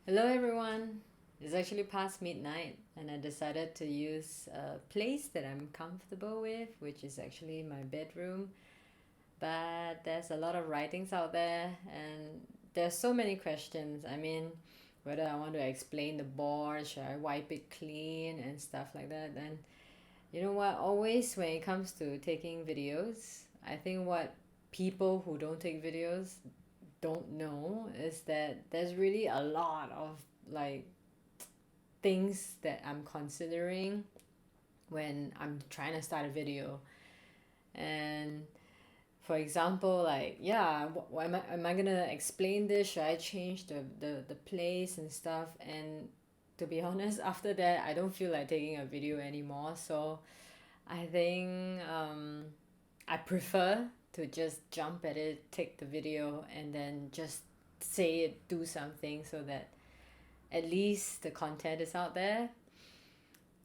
Hello everyone. It's actually past midnight and I decided to use a place that I'm comfortable with, which is actually my bedroom. But there's a lot of writings out there and there's so many questions. I mean, whether I want to explain the board, should I wipe it clean and stuff like that. And you know what? Always when it comes to taking videos, I think what people who don't take videos don't know is that there's really a lot of like things that I'm considering when I'm trying to start a video. And for example, like, yeah, am I gonna explain this? Should I change the place and stuff? And to be honest, after that, I don't feel like taking a video anymore. So I think I prefer to just jump at it, take the video, and then just say it, do something so that at least the content is out there.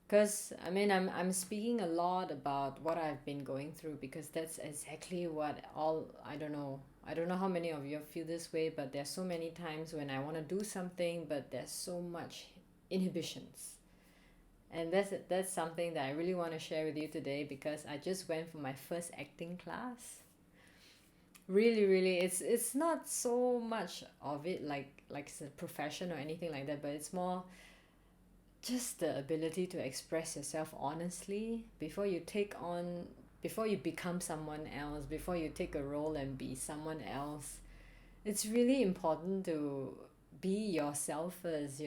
Because I mean, I'm speaking a lot about what I've been going through because that's exactly what all I don't know how many of you feel this way, but there's so many times when I want to do something, but there's so much inhibitions. And that's something that I really want to share with you today because I just went for my first acting class. Really, it's not so much of it like it's a profession or anything like that, but it's more just the ability to express yourself honestly before you become someone else, before you take a role and be someone else. It's really important to be yourself first,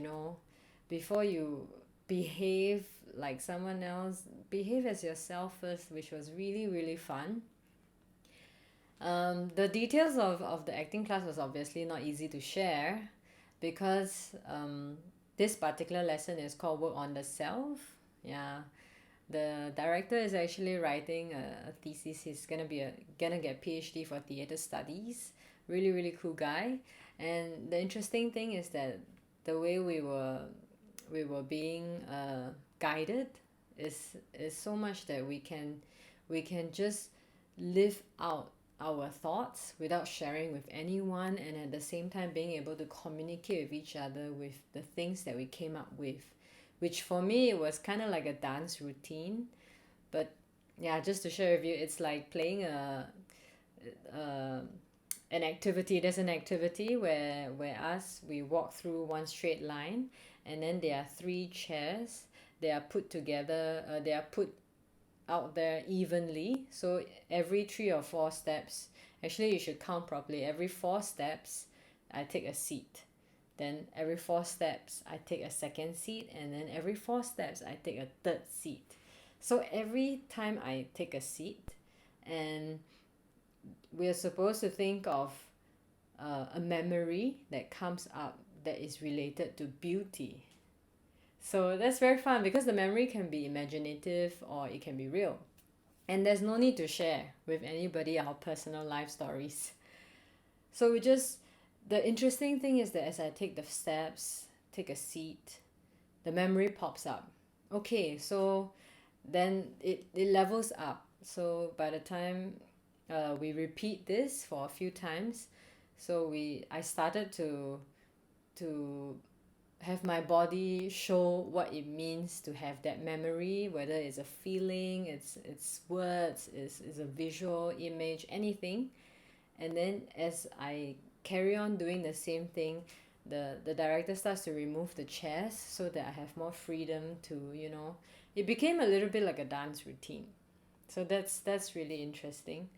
before you behave like someone else. Behave as yourself first, which was really fun. The details of the acting class was obviously not easy to share because this particular lesson is called Work on the Self. Yeah, the director is actually writing a thesis. He's gonna get a PhD for theater studies. Really cool guy. And the interesting thing is that the way we were being guided is so much that we can just live out our thoughts without sharing with anyone, and at the same time being able to communicate with each other with the things that we came up with, which for me it was kind of like a dance routine. But yeah, just to share with you, it's like playing a an activity. There's an activity where us we walk through one straight line, and then there are three chairs. They are put together, they are put out there evenly. So every 3 or 4 steps, actually you should count properly. Every 4 steps, I take a seat. Then every 4 steps, I take a second seat, and then every 4 steps, I take a third seat. So every time I take a seat, and we're supposed to think of a memory that comes up that is related to beauty. So that's very fun because the memory can be imaginative or it can be real. And there's no need to share with anybody our personal life stories. So the interesting thing is that as I take the steps, take a seat, the memory pops up. Okay, so then it levels up. So by the time we repeat this for a few times, I started to have my body show what it means to have that memory, whether it's a feeling, it's words, it's a visual image, anything. And then as I carry on doing the same thing, the director starts to remove the chairs so that I have more freedom to, it became a little bit like a dance routine. So that's really interesting.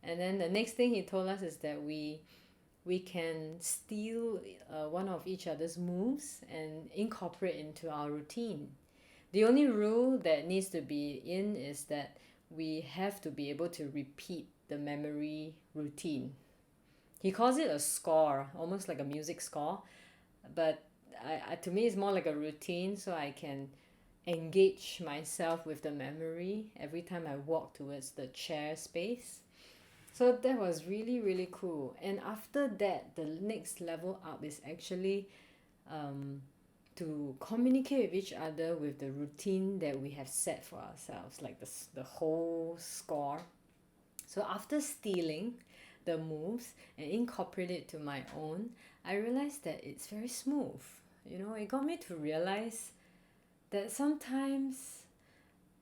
And then the next thing he told us is that we can steal one of each other's moves and incorporate into our routine. The only rule that needs to be in is that we have to be able to repeat the memory routine. He calls it a score, almost like a music score, but to me it's more like a routine, so I can engage myself with the memory every time I walk towards the chair space. So that was really cool. And after that, the next level up is actually um, to communicate with each other with the routine that we have set for ourselves, like the whole score. So after stealing the moves and incorporate it to my own, I realized that it's very smooth. it got me to realize that sometimes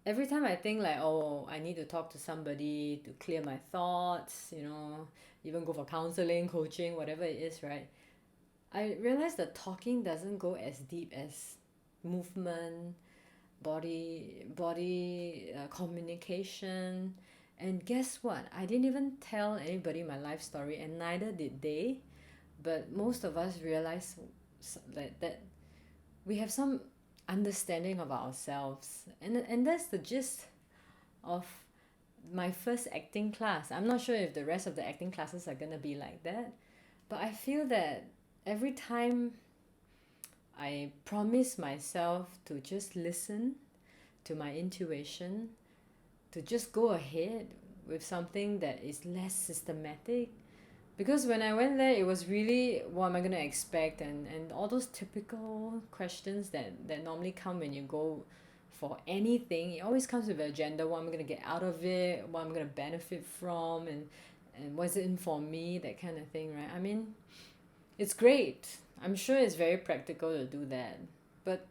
every time I think like, oh, I need to talk to somebody to clear my thoughts, even go for counseling, coaching, whatever it is, right? I realize that talking doesn't go as deep as movement, body communication. And guess what? I didn't even tell anybody my life story, and neither did they. But most of us realize that we have some understanding of ourselves, and that's the gist of my first acting class. I'm not sure if the rest of the acting classes are gonna be like that, but I feel that every time I promise myself to just listen to my intuition, to just go ahead with something that is less systematic. Because when I went there, it was really, what am I going to expect? And all those typical questions that normally come when you go for anything. It always comes with an agenda. What am I going to get out of it? What am I going to benefit from? And what's it in for me? That kind of thing, right? I mean, it's great. I'm sure it's very practical to do that. But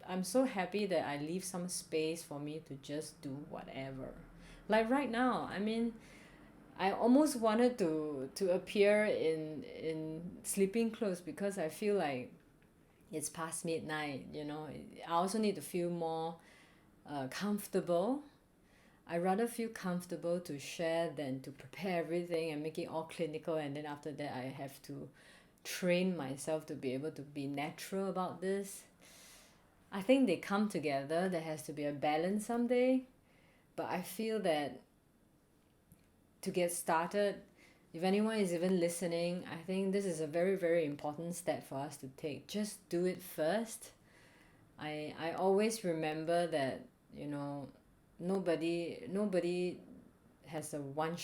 I'm so happy that I leave some space for me to just do whatever. Like right now, I mean, I almost wanted to appear in sleeping clothes because I feel like it's past midnight. I also need to feel more comfortable. I rather feel comfortable to share than to prepare everything and make it all clinical, and then after that I have to train myself to be able to be natural about this. I think they come together. There has to be a balance someday, but I feel that to get started, if anyone is even listening, I think this is a very, very important step for us to take. Just do it first. I always remember that, nobody has a one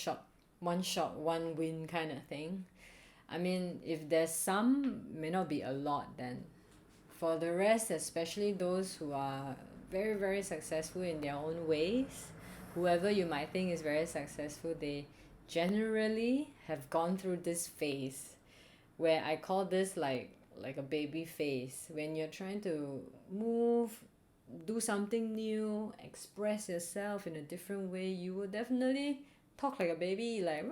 win kind of thing. I mean, if there's some, may not be a lot then. For the rest, especially those who are very, very successful in their own ways, whoever you might think is very successful, they generally have gone through this phase where I call this like a baby phase. When you're trying to move, do something new, express yourself in a different way, you will definitely talk like a baby, like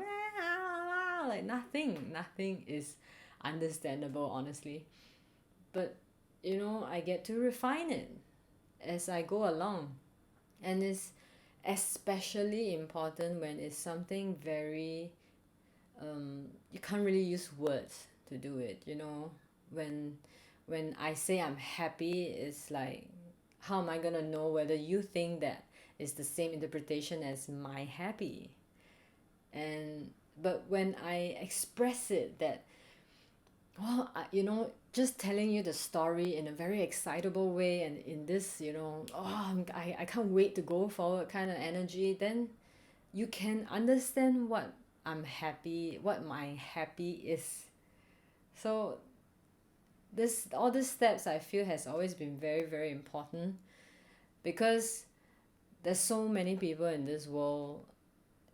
nothing is understandable, honestly. But I get to refine it as I go along. And it's especially important when it's something very you can't really use words to do it. When I say I'm happy, it's like, how am I gonna know whether you think that is the same interpretation as my happy? But when I express it, that, well, just telling you the story in a very excitable way, and in this, I can't wait to go forward kind of energy, then you can understand what what my happy is. So all these steps I feel has always been very, very important, because there's so many people in this world,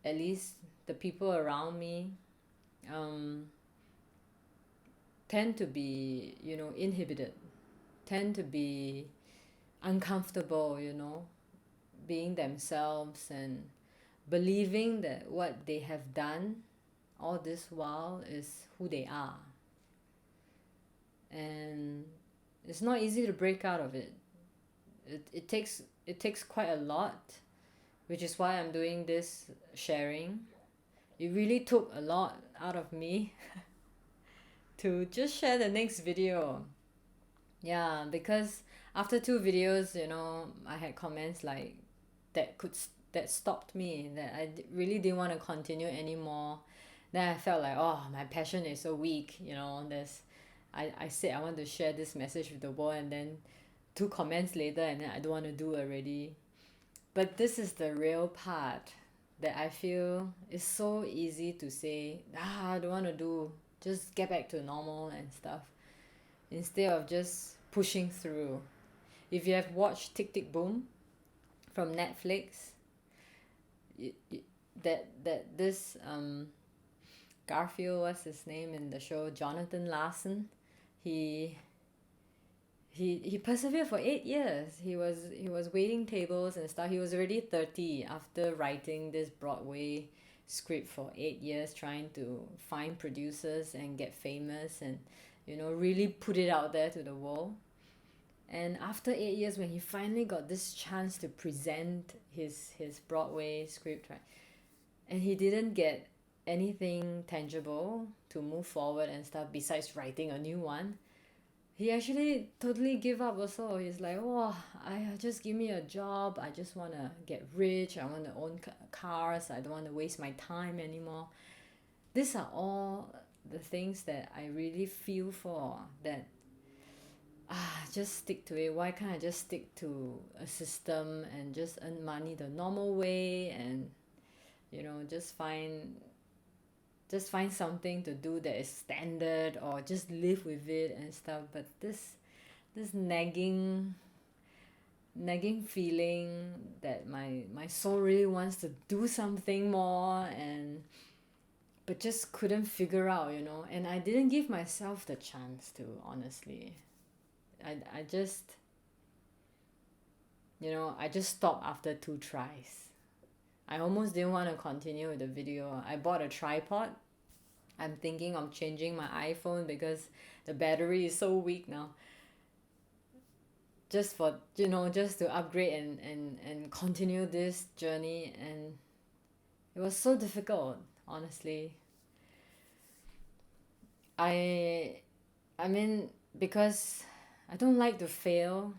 at least the people around me, tend to be, inhibited, tend to be uncomfortable, being themselves and believing that what they have done all this while is who they are. And it's not easy to break out of it. It takes quite a lot, which is why I'm doing this sharing. It really took a lot out of me to just share the next video. Yeah, because after 2 videos, I had comments like that stopped me, that really didn't want to continue anymore. Then I felt like, oh, my passion is so weak. I said I want to share this message with the world, and then 2 comments later, and then I don't want to do already. But this is the real part that I feel is so easy to say, I don't want to do, just get back to normal and stuff, instead of just pushing through. If you have watched Tick Tick Boom from Netflix, that this Garfield, what's his name in the show, Jonathan Larson, he he persevered for 8 years. He was waiting tables and stuff. He was already 30 after writing this Broadway script for 8 years, trying to find producers and get famous and really put it out there to the world. And after 8 years, when he finally got this chance to present his Broadway script, right, and he didn't get anything tangible to move forward and stuff besides writing a new one, he actually totally give up also. He's like, oh, I just give me a job. I just want to get rich. I want to own cars. I don't want to waste my time anymore. These are all the things that I really feel for, that just stick to it. Why can't I just stick to a system and just earn money the normal way, and just find something to do that is standard, or just live with it and stuff. But this nagging feeling that my soul really wants to do something more, but just couldn't figure out, and I didn't give myself the chance to, honestly. I just stopped after 2 tries. I almost didn't want to continue with the video. I bought a tripod. I'm thinking of changing my iPhone because the battery is so weak now. Just for, just to upgrade and continue this journey. And it was so difficult, honestly. I mean, because I don't like to fail.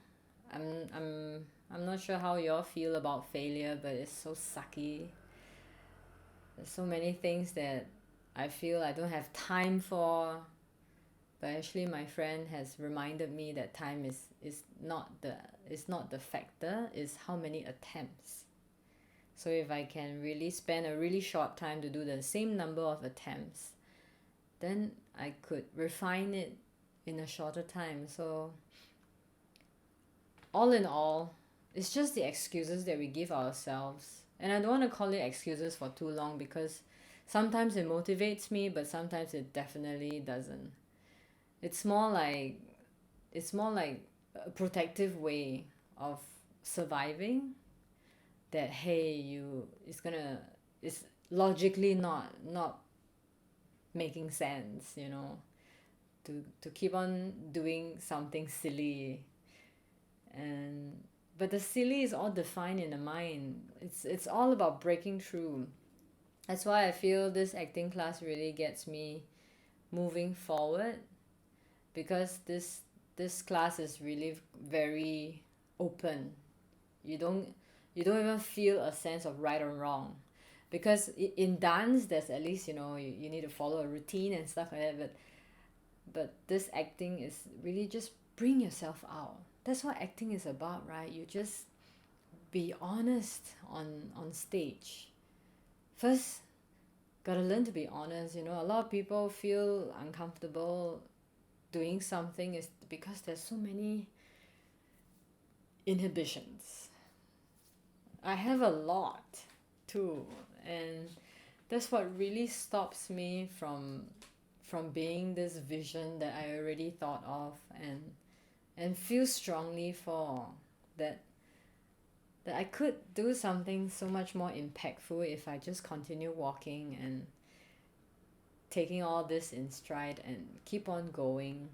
I'm not sure how y'all feel about failure, but it's so sucky. There's so many things that I feel I don't have time for. But actually my friend has reminded me that time is not the factor, it's how many attempts. So if I can really spend a really short time to do the same number of attempts, then I could refine it in a shorter time. So all in all, it's just the excuses that we give ourselves. And I don't want to call it excuses for too long, because sometimes it motivates me, but sometimes it definitely doesn't. It's more like a protective way of surviving, that hey, it's logically not making sense, to keep on doing something silly. But the silly is all defined in the mind. It's all about breaking through. That's why I feel this acting class really gets me moving forward, because this class is really very open. You don't even feel a sense of right or wrong, because in dance there's at least you need to follow a routine and stuff like that. But this acting is really just bring yourself out. That's what acting is about, right? You just be honest on stage. First, gotta learn to be honest. A lot of people feel uncomfortable doing something is because there's so many inhibitions. I have a lot too, and that's what really stops me from being this vision that I already thought of and feel strongly for, that I could do something so much more impactful if I just continue walking and taking all this in stride and keep on going.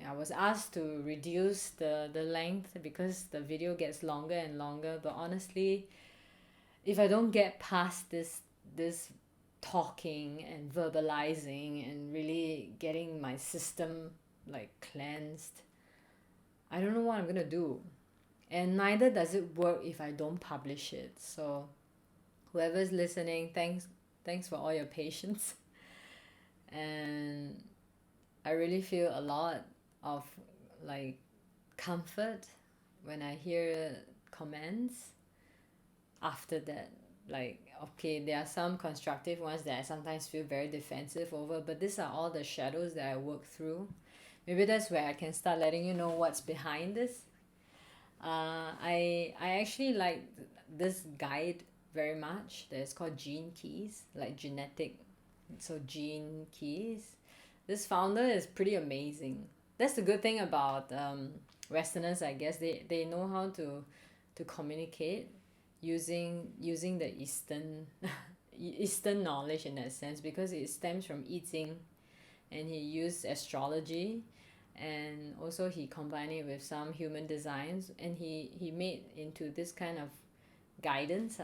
I was asked to reduce the length because the video gets longer and longer, but honestly, if I don't get past this talking and verbalizing and really getting my system cleansed, I don't know what I'm gonna do. And neither does it work if I don't publish it. So whoever's listening, thanks for all your patience. And I really feel a lot of comfort when I hear comments after that. Okay, there are some constructive ones that I sometimes feel very defensive over, but these are all the shadows that I work through. Maybe that's where I can start letting you know what's behind this. I actually like this guide very much. That's called Gene Keys, genetic. So Gene Keys. This founder is pretty amazing. that's the good thing about Westerners, I guess. They know how to communicate using the Eastern knowledge in that sense, because it stems from I Ching, and he used astrology, and also he combined it with some human designs, and he made into this kind of guidance.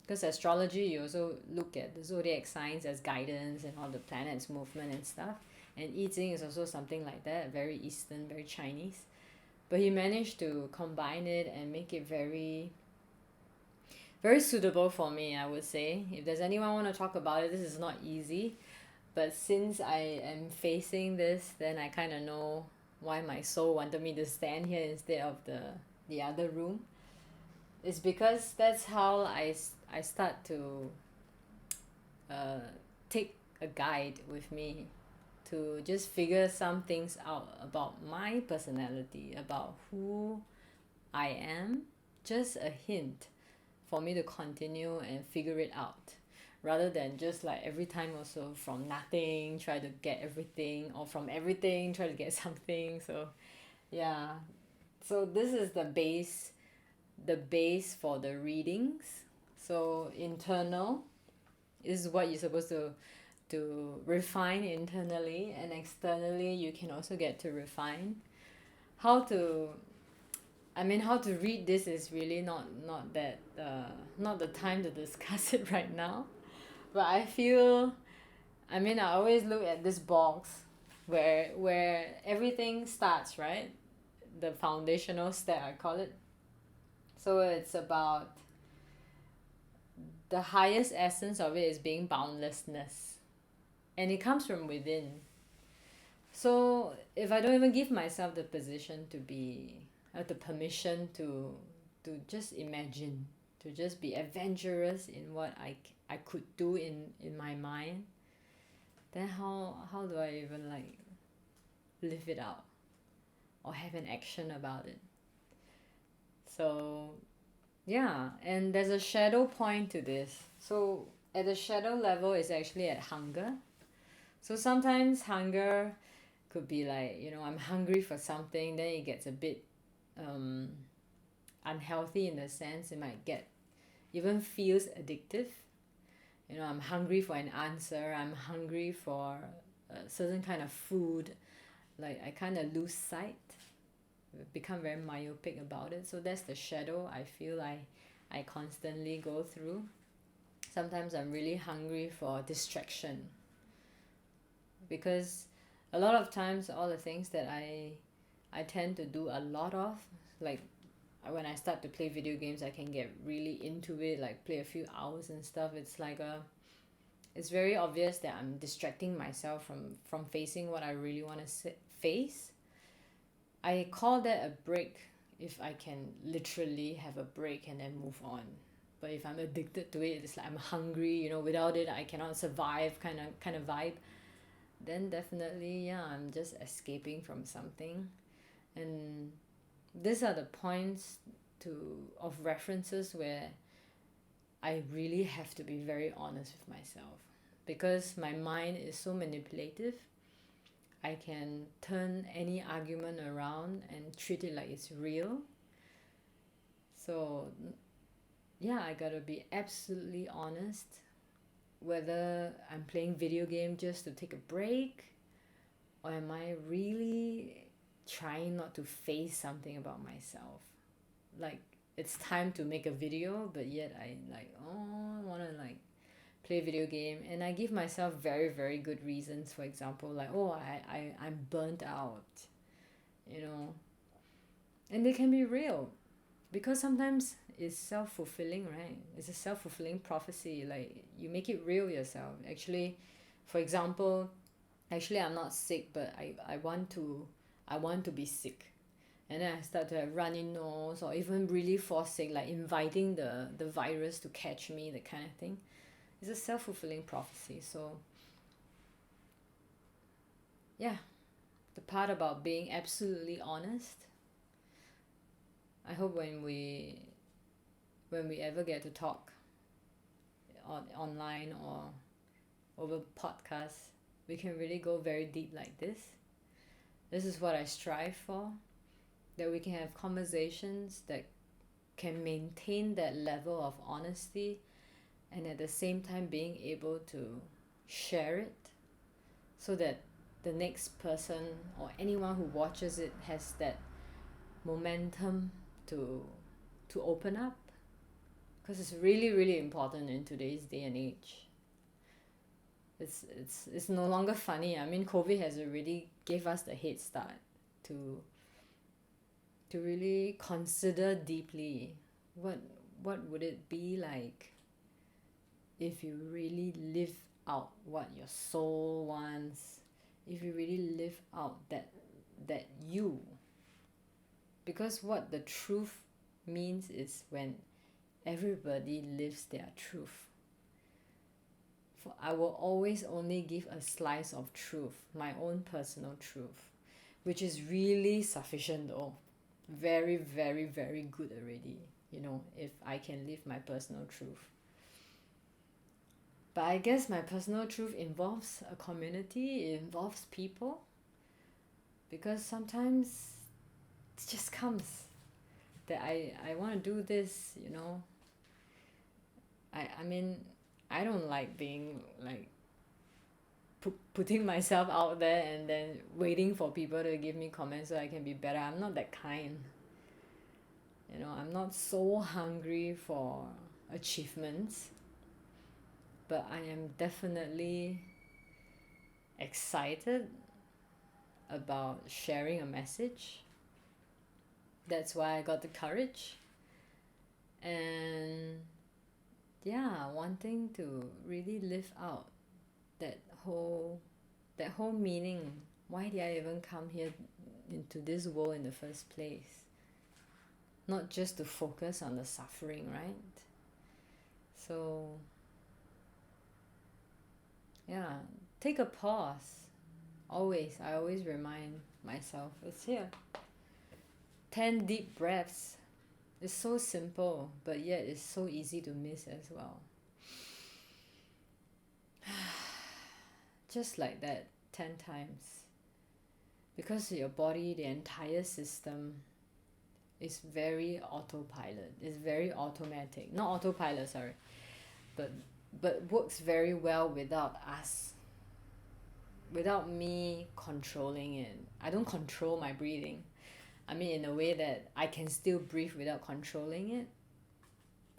Because astrology, you also look at the zodiac signs as guidance and all the planets movement and stuff, and I Ching is also something like that, very Eastern, very Chinese. But he managed to combine it and make it very very suitable for me, I would say. If there's anyone want to talk about it, this is not easy, but since I am facing this, then I kind of know why my soul wanted me to stand here instead of the other room. It's because that's how I start to uh, take a guide with me to just figure some things out about my personality, about who I am. Just a hint for me to continue and figure it out, rather than just like every time also from nothing try to get everything, or from everything try to get something. So yeah, so this is the base for the readings. So internal is what you're supposed to refine internally, and externally you can also get to refine. How to how to read this is really not that not the time to discuss it right now. But I feel, I always look at this box where everything starts, right? The foundational step, I call it. So it's about the highest essence of it is being boundlessness, and it comes from within. So if I don't even give myself the position to be, the permission to just imagine, to just be adventurous in what I could do in my mind, then how do I even like live it out or have an action about it? So yeah, and there's a shadow point to this. So at the shadow level is actually at hunger. So sometimes hunger could be like, I'm hungry for something, then it gets a bit um, unhealthy in the sense it might get even feels addictive. I'm hungry for an answer, I'm hungry for a certain kind of food. Like I kind of lose sight, become very myopic about it. So that's the shadow I feel I constantly go through. Sometimes I'm really hungry for distraction, because a lot of times all the things that I tend to do a lot of, like when I start to play video games, I can get really into it, like play a few hours and stuff. It's very obvious that I'm distracting myself from facing what I really want to face. I call that a break if I can literally have a break and then move on. But if I'm addicted to it, it's like I'm hungry, without it I cannot survive kind of vibe. Then definitely, yeah, I'm just escaping from something. And these are the points of references where I really have to be very honest with myself, because my mind is so manipulative. I can turn any argument around and treat it like it's real. So yeah, I gotta be absolutely honest whether I'm playing video game just to take a break, or am I really trying not to face something about myself. Like it's time to make a video, but yet I like, I want to like play video game, and I give myself very very good reasons. For example, like, I'm burnt out, you know and they can be real, because sometimes it's self-fulfilling, right? It's a self-fulfilling prophecy. Like you make it real yourself. Actually, for example, I'm not sick, but I want to be sick, and then I start to have runny nose, or even really fall sick, like inviting the virus to catch me, that kind of thing. It's a self-fulfilling prophecy. So yeah, the part about being absolutely honest, I hope when we ever get to talk online or over podcasts, we can really go very deep like this. This is what I strive for, that we can have conversations that can maintain that level of honesty and at the same time being able to share it so that the next person or anyone who watches it has that momentum to open up, because it's really really important in today's day and age. It's no longer funny. I mean, COVID has already gave us the head start to really consider deeply what would it be like if you really live out what your soul wants, if you really live out that you. Because what the truth means is when everybody lives their truth. For I will always only give a slice of truth, my own personal truth, which is really sufficient though. Very, very, very good already, if I can live my personal truth. But I guess my personal truth involves a community, it involves people, because sometimes it just comes that I want to do this, I mean, I don't like being like putting myself out there and then waiting for people to give me comments so I can be better. I'm not that kind. I'm not so hungry for achievements, but I am definitely excited about sharing a message. That's why I got the courage. And yeah, wanting to really live out that whole meaning. Why did I even come here into this world in the first place? Not just to focus on the suffering, right? So yeah, take a pause. I always remind myself, it's here. 10 deep breaths. It's so simple, but yet it's so easy to miss as well. Just like that, 10 times. Because your body, the entire system is very autopilot. It's very automatic. Not autopilot, sorry. But works very well without us. Without me controlling it. I don't control my breathing. I mean, in a way that I can still breathe without controlling it.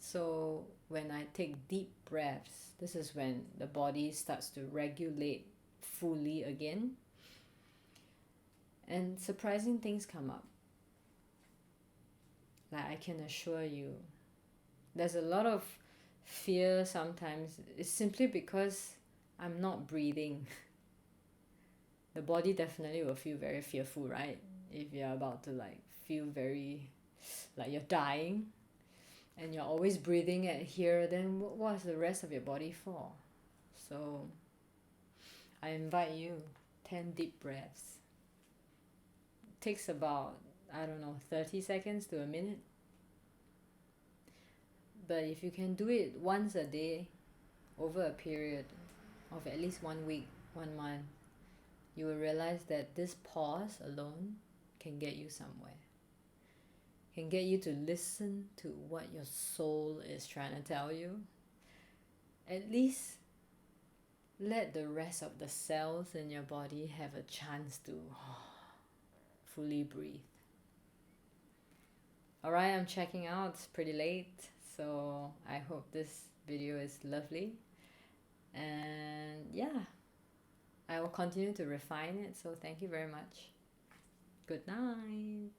So when I take deep breaths, this is when the body starts to regulate fully again. And surprising things come up. Like, I can assure you, there's a lot of fear sometimes. It's simply because I'm not breathing. The body definitely will feel very fearful, right? If you're about to feel very like you're dying and you're always breathing at here, then what's the rest of your body for? So I invite you, 10 deep breaths. It takes about, 30 seconds to a minute. But if you can do it once a day over a period of at least 1 week, 1 month, you will realize that this pause alone can get you somewhere. Can get you to listen to what your soul is trying to tell you. At least let the rest of the cells in your body have a chance to fully breathe. Alright, I'm checking out. It's pretty late, so I hope this video is lovely. And yeah, I will continue to refine it, so thank you very much. Good night.